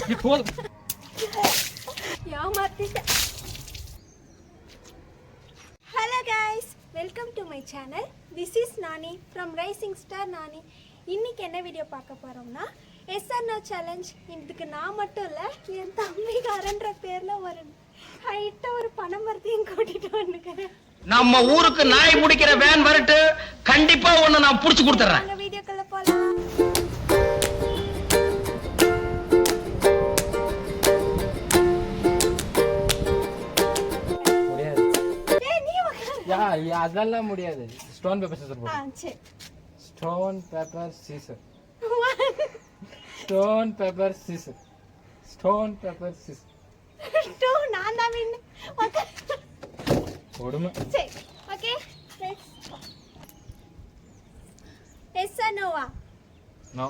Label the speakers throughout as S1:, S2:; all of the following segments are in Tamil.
S1: Hello guys, welcome to my channel. This is Nani from Rising Star Nani. இன்னைக்கு என்ன வீடியோ பார்க்க போறோம்னா SNO சேலஞ்ச். இதுக்கு நான் மட்டும் இல்ல, என் தம்பிகாரன்ற பேர்ல ஒரு ஹைட்டா ஒரு பணமரத்தையும் கூட்டிட்டு வந்துக்கிறேன்.
S2: நம்ம ஊருக்கு நாய் முடிக்கிற வேன் வரட்டு, கண்டிப்பா ஒன்னு நான் புடிச்சு கொடுத்துறேன்.
S1: அந்த வீடியோக்குள்ள போலாம்.
S3: அதெல்லாம் முடியாது. ஸ்டோன் பேப்பர் சீசர் போடு.
S1: சரி.
S3: Stone paper scissor. Stone paper scissor. Stone paper scissor.
S1: டூ நான் தான் வின். ஓகே.
S3: போடுமா?
S1: சரி. Okay. Let's yes or Noah?
S3: No.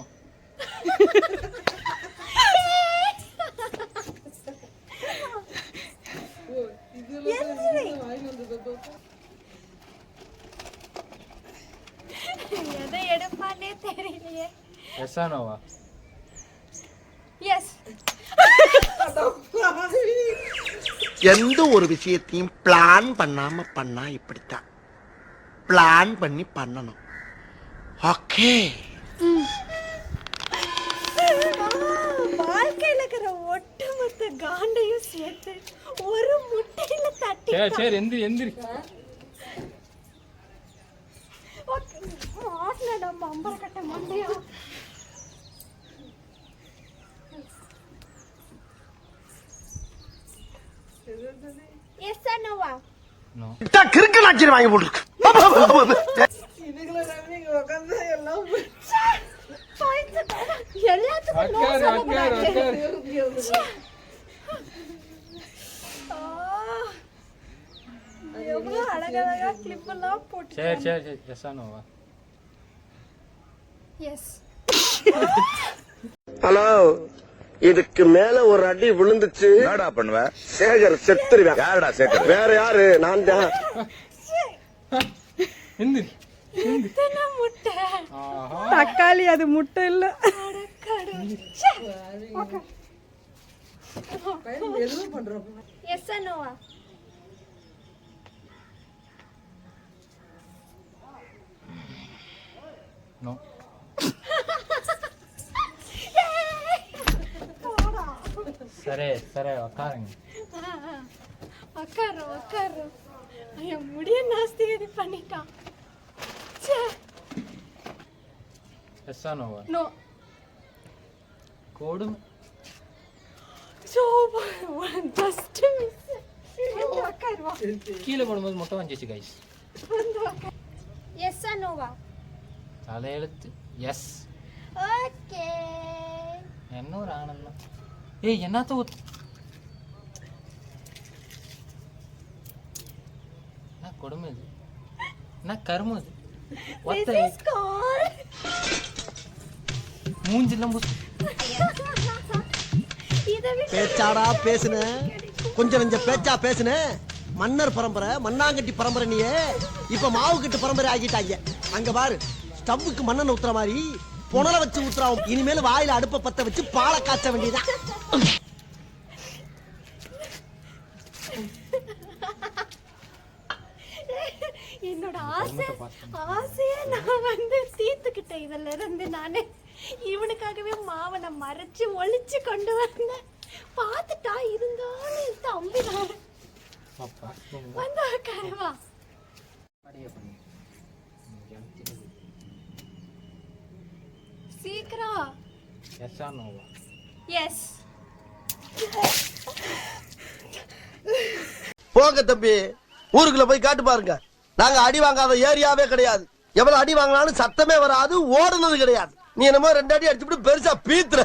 S1: எதை எடுப்பானே தெரியலையே.
S3: Yes or Noah?
S1: எஸ்.
S4: எந்த ஒரு விஷயத்தையும் பிளான் பண்ணாம பண்ணா இப்படித்தான். பிளான் பண்ணி பண்ணணும். ஓகே.
S1: வாழ்க்கையில இருக்கிற ஒட்டுமொத்த காண்டையும் சேர்த்து ஒரு முட்டையில தட்டி.
S3: சரி எந்திரி.
S1: ஆஸ்னடா பம்பர கட்ட மண்டையா. Yes or Noah?
S3: நோ.
S4: கிறுக்கு நாச்சிரி வாங்கி போட்டுருக்கு.
S1: எல்லாத்துக்கும் நோ சொல்லக்கூடாது. எவ்வளவு அழகழகா கிளிப் எல்லாம் போட்டு.
S3: சரி yes or Noah?
S1: Yes.
S4: Hello, இதுக்கு மேல ஒரு அடி விழுந்துச்சு
S5: என்னடா பண்ணுவ?
S4: சேகர் செத்துருவேன்.
S5: யாருடா சேகர்?
S4: வேற யாரு? நான் தான்.
S3: எந்திரி.
S1: எத்தனை முட்டை?
S3: ஆஹா.
S6: தக்காளி அது முட்டை இல்ல.
S1: Yes or Noah?
S3: நோ. சரி உட்காருங்க.
S1: உட்காரு. என் முடிய நாஸ்தி இது பண்ணிட்டான்.
S3: Yes or Noah?
S1: நோ.
S3: கோடும்.
S1: So just miss. உட்காருவா.
S3: கீழே போடும்போது முட்டை வந்துச்சு கைஸ்.
S1: S or Noah?
S3: தலையெழுத்து எஸ்.
S1: ஓகே.
S3: என்ன ஒரு ஆனந்தம். ஏய் என்னத்த என்ன கொடுமை இது? என்ன கரும இது? ஒத்த மூஞ்சிலாம்
S4: பேச்சாடா பேசுன, கொஞ்சம் நெஞ்ச பேச்சா பேசுன. மன்னர் பரம்பரை, மண்ணாங்கட்டி பரம்பரை. நீயே இப்ப மாவு கட்டு பரம்பரை ஆகிட்டாங்க. அங்க பாரு, ஸ்டவ்வுக்கு மண்ணெண்ணெய் ஊத்துற மாதிரி புனல வச்சு ஊத்துறாவும். இனிமேல் வாயில அடுப்ப பத்த வச்சு பாலை காய்ச்ச வேண்டியதான்.
S1: என்னோட ஆசைய நான் வந்து தீர்த்துக்கிட்டேன். இதுல இருந்து நானு இவனுக்காகவே மாவனை மறைச்சு ஒளிச்சு கொண்டு வந்தேன். பார்த்துட்டா இருந்தாலும் தம்பி நான் வந்து உட்காருவா. சீக்கிரம்.
S3: Yes or Noah?
S1: எஸ்.
S4: போங்க தம்பி, ஊருக்குள்ள போய் காட்டு பாருங்க. நாங்க அடி வாங்காத ஏரியாவே கிடையாது. எவ்வளவு அடி வாங்கினாலும் சத்தமே வராது, ஓடுனது கிடையாது. நீ என்னமோ 2 அடி அடிச்சுட்டு பெருசா பீத்துற.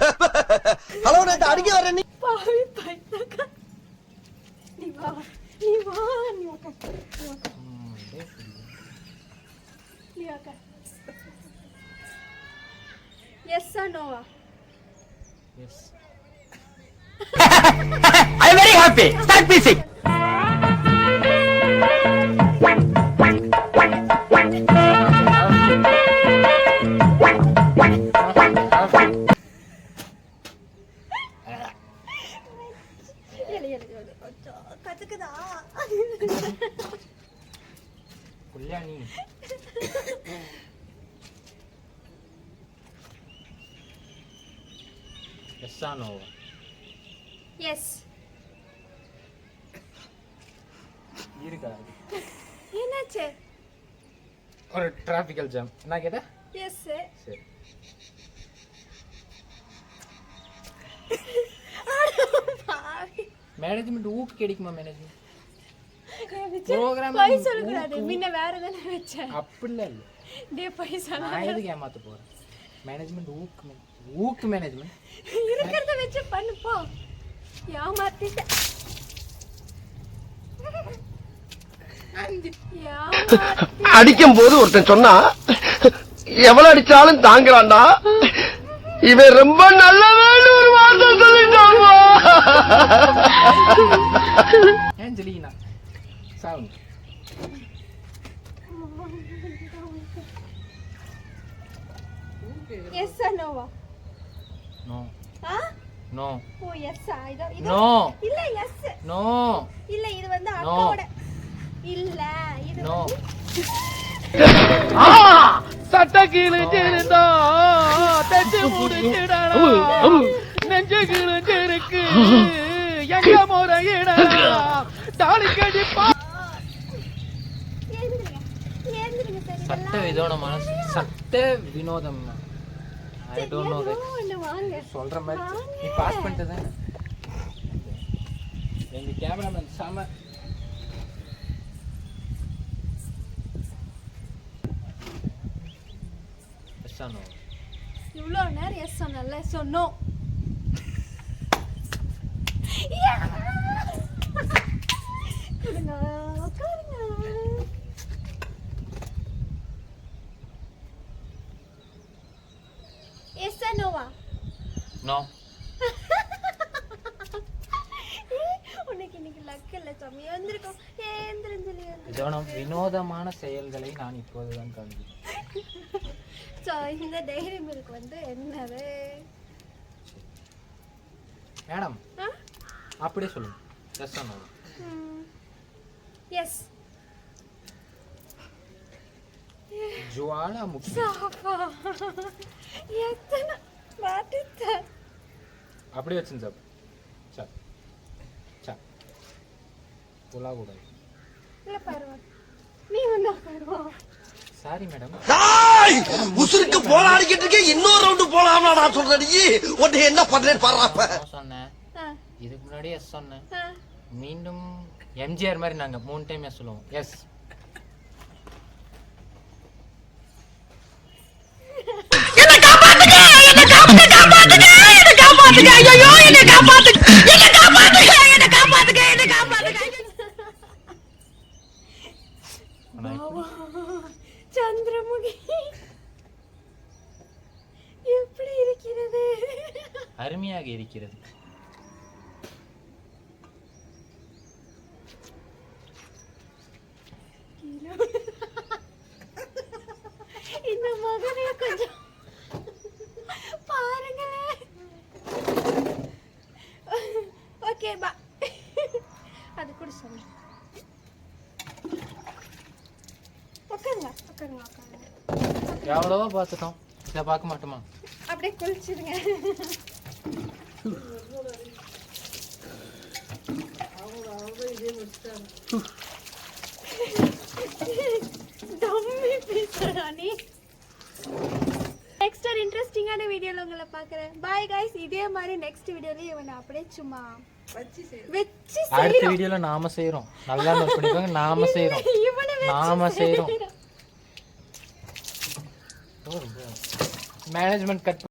S4: ஹலோ, நேத்து அடிக்க வர நீ
S1: பாவி பைத்தக்கா. நீ வா. நீ உட்கார். Yes or Noah?
S3: Yes.
S2: I am very happy. Start music.
S3: எஸ்ஸா நோவா?
S1: எஸ்.
S3: இருக்கா?
S1: என்னாச்சு?
S3: ஒரு டிராஃபிக்கல் ஜாம். என்ன கேட்ட?
S1: எஸ்.
S3: சரி. மேனேஜ்மெண்ட் ஊக்கு கிடைக்குமா? மேனேஜ்மெண்ட் ப்ரோக்ராம்
S1: போய் சொல்லக்கூடாது. முன்ன வேற எதனா வச்சேன்.
S3: அப்படிலாம் இல்லை.
S1: டே போய் சொல்ல.
S3: நான் எதுக்கு ஏமாத்த போறேன்? மேனேஜ்மெண்ட் ஊக்கு மேனேஜ்மெண்ட்
S1: இருக்கிறத வச்சு பண்ணு போ. ஏமாத்திட்ட.
S4: அடிக்கும் போது ஒருத்தன் சொன்னா எவ்வளவு அடிச்சாலும் தாங்குறான்டா. இவன் ரொம்ப நல்லவன்னு ஒரு வார்த்தை சொல்லிட்டான்.
S3: Angelina sound.
S1: S or no?
S3: No
S1: ah?
S3: No
S1: O S ஆ. இது
S3: நோ
S1: இல்ல எஸ்.
S3: நோ
S1: இல்ல இது வந்து அக்காவோட. இல்ல இது
S3: நோ.
S2: சட்ட கிழிஞ்சிருந்தா தச்சு முடிச்சிடா நெஞ்சு கிழிஞ்சிருக்கு எங்க முறையிடா தாலி கடிப்பா.
S1: ஏந்திருங்க. ஏந்திருங்க சரி.
S3: சட்ட வினோதமான சட்ட வினோதம். I don't know that.
S1: ஒண்ணு வாங்க.
S3: சொல்ற மாதிரி நீ பாஸ் பண்ணிட்டு தானே. எங்க கேமராமேன் சாம. எஸ்ஸா நோ?
S1: இவ்ளோ நேரம் எஸ் சொன்னல. So no. கொடுங்க. உட்காருங்க. Yes or no?
S3: நோ.
S1: உனக்கு இன்னைக்கு லக் இல்ல சாமி. எழுந்திருக்கோம். ஏந்திரஞ்சலி.
S3: இதோட வினோதமான செயல்களை நான் இப்போதுதான் காண்கிறேன்.
S1: சோ இந்த டைரி மில்க் வந்து என்னது?
S3: மேடம்
S1: ஆ?
S3: அப்படியே சொல்லுங்க. எஸ்ஸா நோ?
S1: எஸ்.
S3: ஜுவாலாமுகி.
S1: சாப்பா. எத்தனை மாட்டிட்ட.
S3: அப்படியே வச்சுங்க சார். சார் சார் புலா கூட.
S1: இல்ல பரவாயில்ல. நீ ஒண்ணா பரவா.
S3: Sorry madam.
S4: உசுருக்கு போராடிக்கிட்டு இருக்க. இன்னொரு ரவுண்டு போலாமா நான் சொல்றேன். உன்னை என்ன பண்றேன்னு பாருப்ப.
S3: சொன்னேன் இதுக்கு முன்னாடி எஸ் சொன்னேன்.
S1: ஆ.
S3: மீண்டும் எம்ஜிஆர் மாதிரி நாங்க 3 டைம் எஸ் சொல்லுவோம். எஸ்.
S1: சந்திரமுகி எப்படி இருக்கிறது?
S3: அருமையாக இருக்கிறது.
S1: இந்த மகனை கொஞ்சம் பாருங்களேன். ஓகே பா. அது கூட சொல்லு. உட்காருங்க உட்காருங்க உட்காருங்க.
S3: எவ்வளவோ பார்த்துட்டோம். இதை பார்க்க மாட்டோமா?
S1: அப்படியே குளிச்சிருங்க. டம்மி பேசுறா நீ. நெக்ஸ்ட் ஒரு இன்ட்ரெஸ்டிங்கான வீடியோல உங்களை பார்க்குறேன். Bye guys. இதே மாதிரி நெக்ஸ்ட் வீடியோல இவனை அப்படியே சும்மா வச்சு
S3: அடுத்த வீடியோல நாம செய்றோம். நல்லா நோட் பண்ணிக்கோங்க. நாம செய்றோம். நாம செய்றோம். Management cut